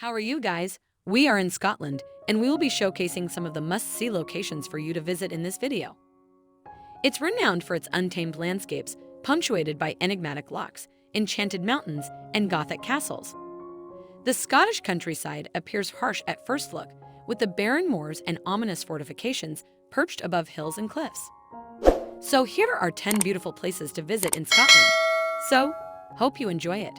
How are you guys? We are in Scotland, and we will be showcasing some of the must-see locations for you to visit in this video. It's renowned for its untamed landscapes, punctuated by enigmatic lochs, enchanted mountains, and Gothic castles. The Scottish countryside appears harsh at first look, with the barren moors and ominous fortifications perched above hills and cliffs. So here are 10 beautiful places to visit in Scotland. So, hope you enjoy it.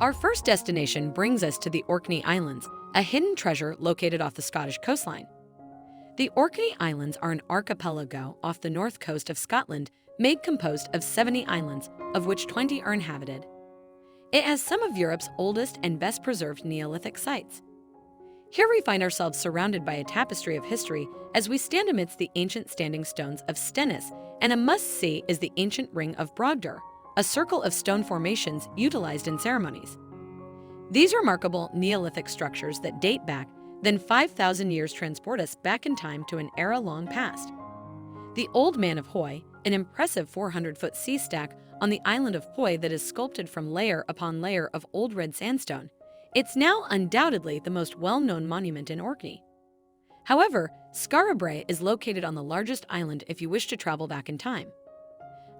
Our first destination brings us to the Orkney Islands, a hidden treasure located off the Scottish coastline. The Orkney Islands are an archipelago off the north coast of Scotland, made composed of 70 islands, of which 20 are inhabited. It has some of Europe's oldest and best preserved Neolithic sites. Here we find ourselves surrounded by a tapestry of history as we stand amidst the ancient standing stones of Stennis, and a must-see is the ancient Ring of Brogdur, a circle of stone formations utilized in ceremonies. These remarkable Neolithic structures that date back then 5,000 years transport us back in time to an era long past. The Old Man of Hoy, an impressive 400-foot sea stack on the island of Hoy that is sculpted from layer upon layer of old red sandstone, it's now undoubtedly the most well-known monument in Orkney. However, Skye is located on the largest island if you wish to travel back in time.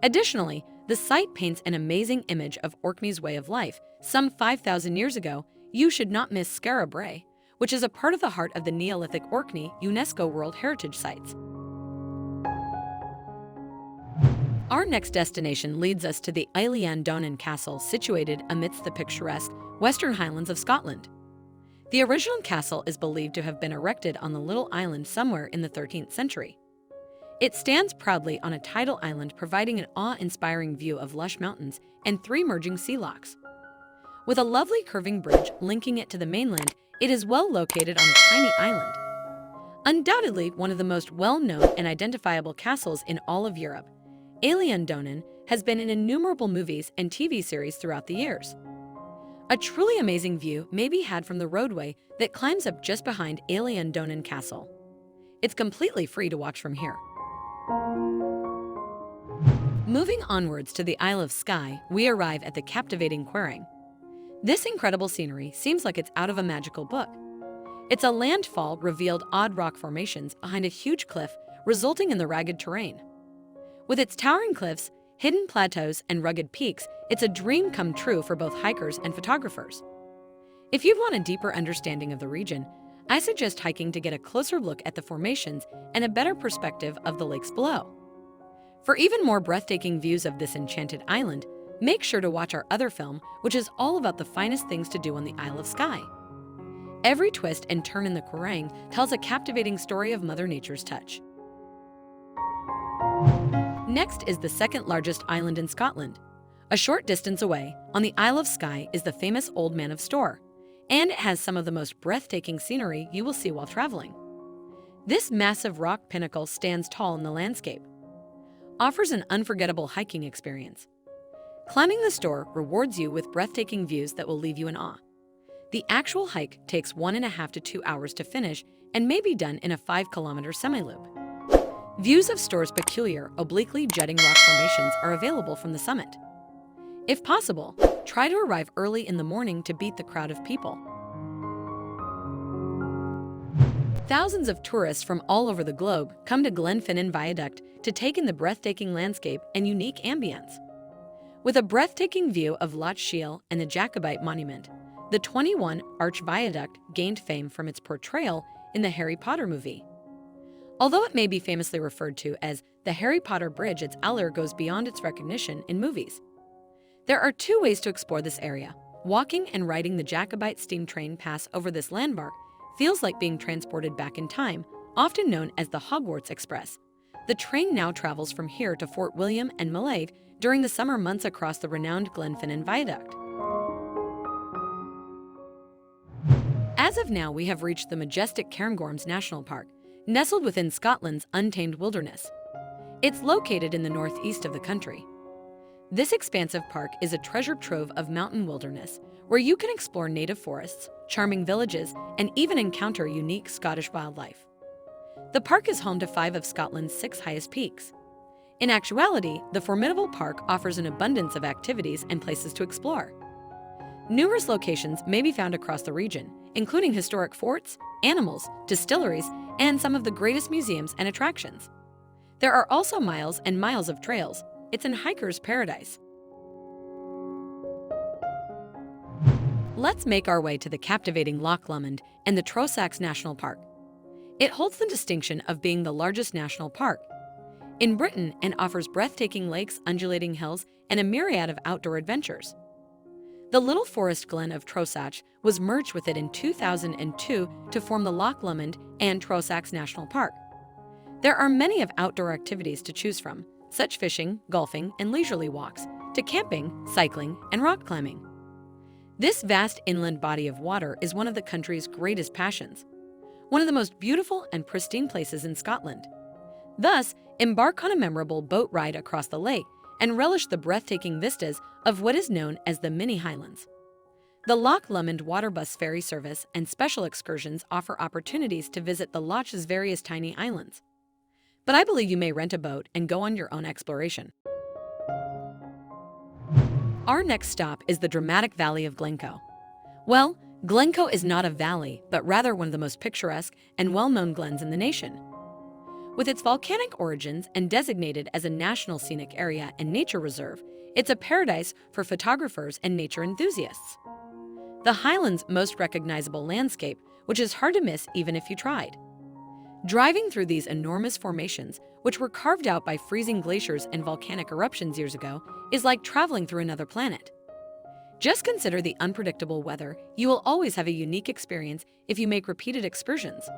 Additionally, the site paints an amazing image of Orkney's way of life. Some 5,000 years ago, you should not miss Skye, which is a part of the heart of the Neolithic Orkney UNESCO World Heritage Sites. Our next destination leads us to the Eilean Donan castle situated amidst the picturesque Western Highlands of Scotland. The original castle is believed to have been erected on the little island somewhere in the 13th century. It stands proudly on a tidal island, providing an awe-inspiring view of lush mountains and 3 merging sea lochs. With a lovely curving bridge linking it to the mainland, it is well located on a tiny island. Undoubtedly one of the most well-known and identifiable castles in all of Europe, Eilean Donan has been in innumerable movies and TV series throughout the years. A truly amazing view may be had from the roadway that climbs up just behind Eilean Donan Castle. It's completely free to watch from here. Moving onwards to the Isle of Skye, we arrive at the captivating Quiraing. This incredible scenery seems like it's out of a magical book. It's a landfall revealed odd rock formations behind a huge cliff, resulting in the ragged terrain. With its towering cliffs, hidden plateaus, and rugged peaks, it's a dream come true for both hikers and photographers. If you want a deeper understanding of the region, I suggest hiking to get a closer look at the formations and a better perspective of the lakes below. For even more breathtaking views of this enchanted island, make sure to watch our other film, which is all about the finest things to do on the Isle of Skye. Every twist and turn in the Quiraing tells a captivating story of Mother Nature's touch. Next is the second largest island in Scotland. A short distance away, on the Isle of Skye, is the famous Old Man of Storr, and it has some of the most breathtaking scenery you will see while traveling. This massive rock pinnacle stands tall in the landscape, offers an unforgettable hiking experience. Climbing the Storr rewards you with breathtaking views that will leave you in awe. The actual hike takes 1.5 to 2 hours to finish and may be done in a 5-kilometer semi-loop. Views of Storr's peculiar, obliquely jutting rock formations are available from the summit. If possible, try to arrive early in the morning to beat the crowd of people. Thousands of tourists from all over the globe come to Glenfinnan Viaduct to take in the breathtaking landscape and unique ambience. With a breathtaking view of Loch and the Jacobite Monument, the 21-arch viaduct gained fame from its portrayal in the Harry Potter movie. Although it may be famously referred to as the Harry Potter Bridge, its allure goes beyond its recognition in movies. There are 2 ways to explore this area. Walking and riding the Jacobite steam train pass over this landmark feels like being transported back in time, often known as the Hogwarts Express. The train now travels from here to Fort William and Mallaig during the summer months across the renowned Glenfinnan Viaduct. As of now, we have reached the majestic Cairngorms National Park, nestled within Scotland's untamed wilderness. It's located in the northeast of the country. This expansive park is a treasure trove of mountain wilderness where you can explore native forests, charming villages, and even encounter unique Scottish wildlife. The park is home to 5 of Scotland's 6 highest peaks. In actuality, the formidable park offers an abundance of activities and places to explore. Numerous locations may be found across the region, including historic forts, animals, distilleries, and some of the greatest museums and attractions. There are also miles and miles of trails. It's an hiker's paradise. Let's make our way to the captivating Loch Lomond and the Trossachs National Park. It holds the distinction of being the largest national park in Britain and offers breathtaking lakes, undulating hills, and a myriad of outdoor adventures. The little forest glen of Trossachs was merged with it in 2002 to form the Loch Lomond and Trossachs National Park. There are many of outdoor activities to choose from, such fishing, golfing, and leisurely walks, to camping, cycling, and rock climbing. This vast inland body of water is one of the country's greatest passions, one of the most beautiful and pristine places in Scotland. Thus, embark on a memorable boat ride across the lake and relish the breathtaking vistas of what is known as the Mini Highlands. The Loch Lomond water bus ferry service and special excursions offer opportunities to visit the Loch's various tiny islands. But I believe you may rent a boat and go on your own exploration. Our next stop is the dramatic valley of Glencoe. Well, Glencoe is not a valley, but rather one of the most picturesque and well-known glens in the nation. With its volcanic origins and designated as a National Scenic Area and Nature Reserve, it's a paradise for photographers and nature enthusiasts. The Highlands' most recognizable landscape, which is hard to miss even if you tried. Driving through these enormous formations, which were carved out by freezing glaciers and volcanic eruptions years ago, is like traveling through another planet. Just consider the unpredictable weather. You will always have a unique experience if you make repeated excursions.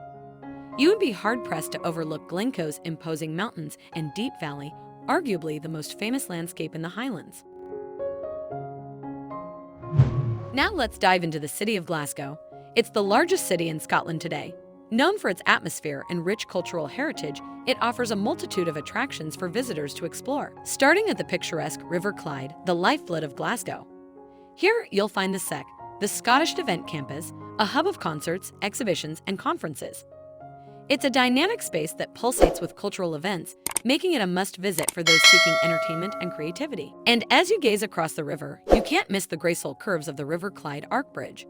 You would be hard-pressed to overlook Glencoe's imposing mountains and deep valley, arguably the most famous landscape in the Highlands. Now let's dive into the city of Glasgow. It's the largest city in Scotland today. Known for its atmosphere and rich cultural heritage, it offers a multitude of attractions for visitors to explore. Starting at the picturesque River Clyde, the lifeblood of Glasgow. Here you'll find the SEC, the Scottish Event Campus, a hub of concerts, exhibitions, and conferences. It's a dynamic space that pulsates with cultural events, making it a must-visit for those seeking entertainment and creativity. And as you gaze across the river, you can't miss the graceful curves of the River Clyde Arch Bridge.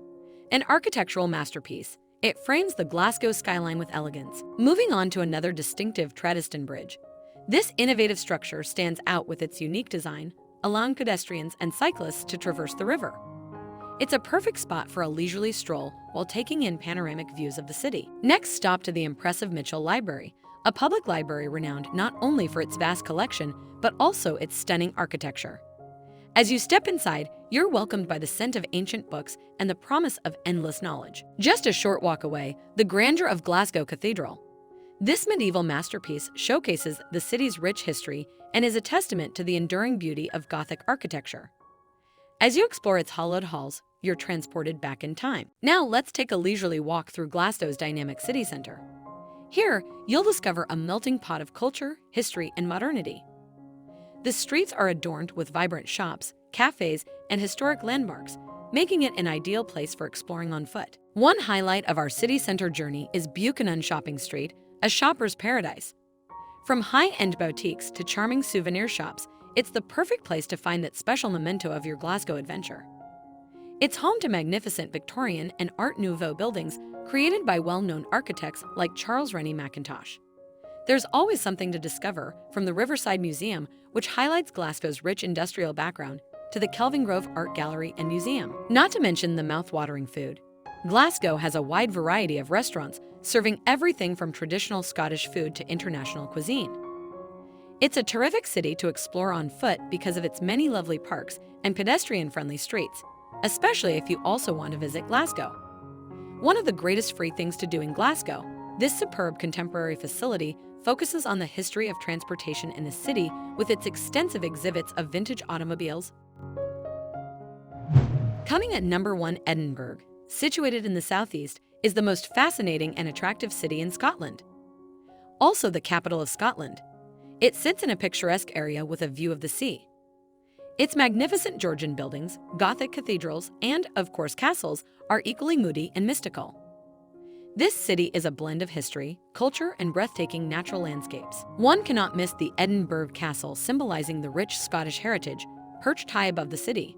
An architectural masterpiece, it frames the Glasgow skyline with elegance. Moving on to another distinctive Tradeston Bridge. This innovative structure stands out with its unique design, allowing pedestrians and cyclists to traverse the river. It's a perfect spot for a leisurely stroll while taking in panoramic views of the city. Next, stop to the impressive Mitchell Library, a public library renowned not only for its vast collection, but also its stunning architecture. As you step inside, you're welcomed by the scent of ancient books and the promise of endless knowledge. Just a short walk away, the grandeur of Glasgow Cathedral. This medieval masterpiece showcases the city's rich history and is a testament to the enduring beauty of Gothic architecture. As you explore its hallowed halls, you're transported back in time. Now let's take a leisurely walk through Glasgow's dynamic city center. Here, you'll discover a melting pot of culture, history, and modernity. The streets are adorned with vibrant shops, cafes, and historic landmarks, making it an ideal place for exploring on foot. One highlight of our city center journey is Buchanan Shopping Street, a shopper's paradise. From high-end boutiques to charming souvenir shops, it's the perfect place to find that special memento of your Glasgow adventure. It's home to magnificent Victorian and Art Nouveau buildings created by well-known architects like Charles Rennie Mackintosh. There's always something to discover, from the Riverside Museum, which highlights Glasgow's rich industrial background, to the Kelvingrove Art Gallery and Museum. Not to mention the mouth-watering food. Glasgow has a wide variety of restaurants serving everything from traditional Scottish food to international cuisine. It's a terrific city to explore on foot because of its many lovely parks and pedestrian-friendly streets, especially if you also want to visit Glasgow. One of the greatest free things to do in Glasgow, this superb contemporary facility focuses on the history of transportation in the city with its extensive exhibits of vintage automobiles. Coming at number 1, Edinburgh, situated in the southeast, is the most fascinating and attractive city in Scotland. Also the capital of Scotland. It sits in a picturesque area with a view of the sea. Its magnificent Georgian buildings, Gothic cathedrals, and, of course, castles are equally moody and mystical. This city is a blend of history, culture, and breathtaking natural landscapes. One cannot miss the Edinburgh Castle, symbolizing the rich Scottish heritage, perched high above the city.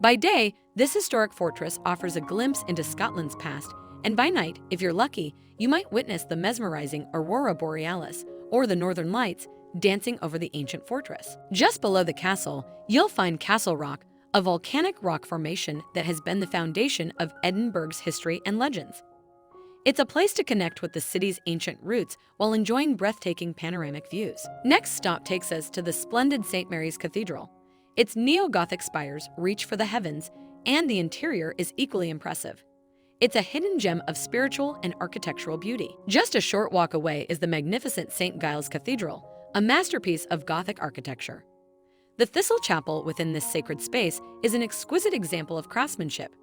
By day, This historic fortress offers a glimpse into Scotland's past, and by night, if you're lucky, you might witness the mesmerizing Aurora Borealis, or the Northern Lights, dancing over the ancient fortress. Just below the castle, you'll find Castle Rock, a volcanic rock formation that has been the foundation of Edinburgh's history and legends. It's a place to connect with the city's ancient roots while enjoying breathtaking panoramic views. Next stop takes us to the splendid St. Mary's Cathedral. Its neo-Gothic spires reach for the heavens, and the interior is equally impressive. It's a hidden gem of spiritual and architectural beauty. Just a short walk away is the magnificent St. Giles Cathedral, a masterpiece of Gothic architecture. The Thistle Chapel within this sacred space is an exquisite example of craftsmanship,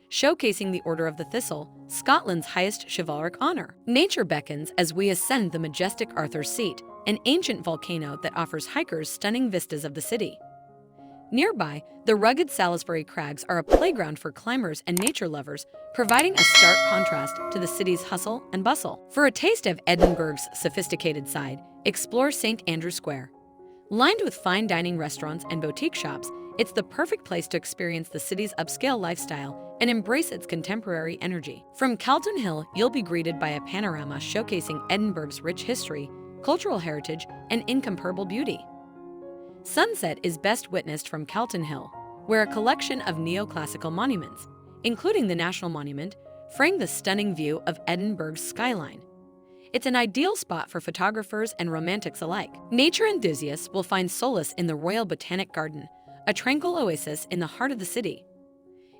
showcasing the Order of the Thistle, Scotland's highest chivalric honor. Nature beckons as we ascend the majestic Arthur's Seat, an ancient volcano that offers hikers stunning vistas of the city. Nearby, the rugged Salisbury Crags are a playground for climbers and nature lovers, providing a stark contrast to the city's hustle and bustle. For a taste of Edinburgh's sophisticated side, explore St. Andrew Square. Lined with fine dining restaurants and boutique shops, it's the perfect place to experience the city's upscale lifestyle and embrace its contemporary energy. From Calton Hill, you'll be greeted by a panorama showcasing Edinburgh's rich history, cultural heritage, and incomparable beauty. Sunset is best witnessed from Calton Hill, where a collection of neoclassical monuments, including the National Monument, frame the stunning view of Edinburgh's skyline. It's an ideal spot for photographers and romantics alike. Nature enthusiasts will find solace in the Royal Botanic Garden, a tranquil oasis in the heart of the city.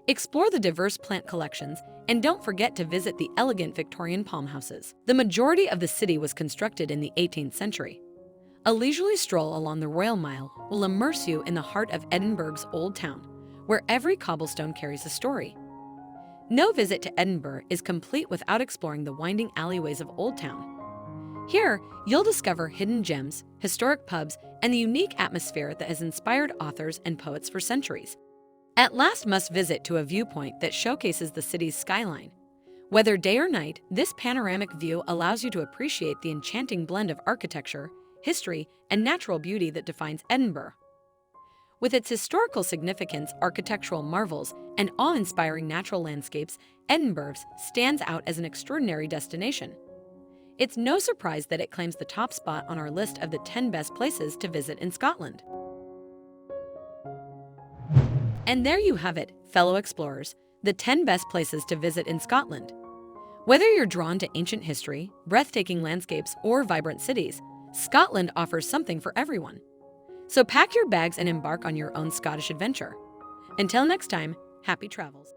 Explore the diverse plant collections, and don't forget to visit the elegant Victorian palm houses. The majority of the city was constructed in the 18th century. A leisurely stroll along the Royal Mile will immerse you in the heart of Edinburgh's Old Town, where every cobblestone carries a story. No visit to Edinburgh is complete without exploring the winding alleyways of Old Town. Here, you'll discover hidden gems, historic pubs, and the unique atmosphere that has inspired authors and poets for centuries. At last must visit to a viewpoint that showcases the city's skyline. Whether day or night, this panoramic view allows you to appreciate the enchanting blend of architecture, history, and natural beauty that defines Edinburgh. With its historical significance, architectural marvels, and awe-inspiring natural landscapes, Edinburgh stands out as an extraordinary destination. It's no surprise that it claims the top spot on our list of the 10 best places to visit in Scotland. And there you have it, fellow explorers, the 10 best places to visit in Scotland. Whether you're drawn to ancient history, breathtaking landscapes, or vibrant cities, Scotland offers something for everyone. So pack your bags and embark on your own Scottish adventure. Until next time, happy travels.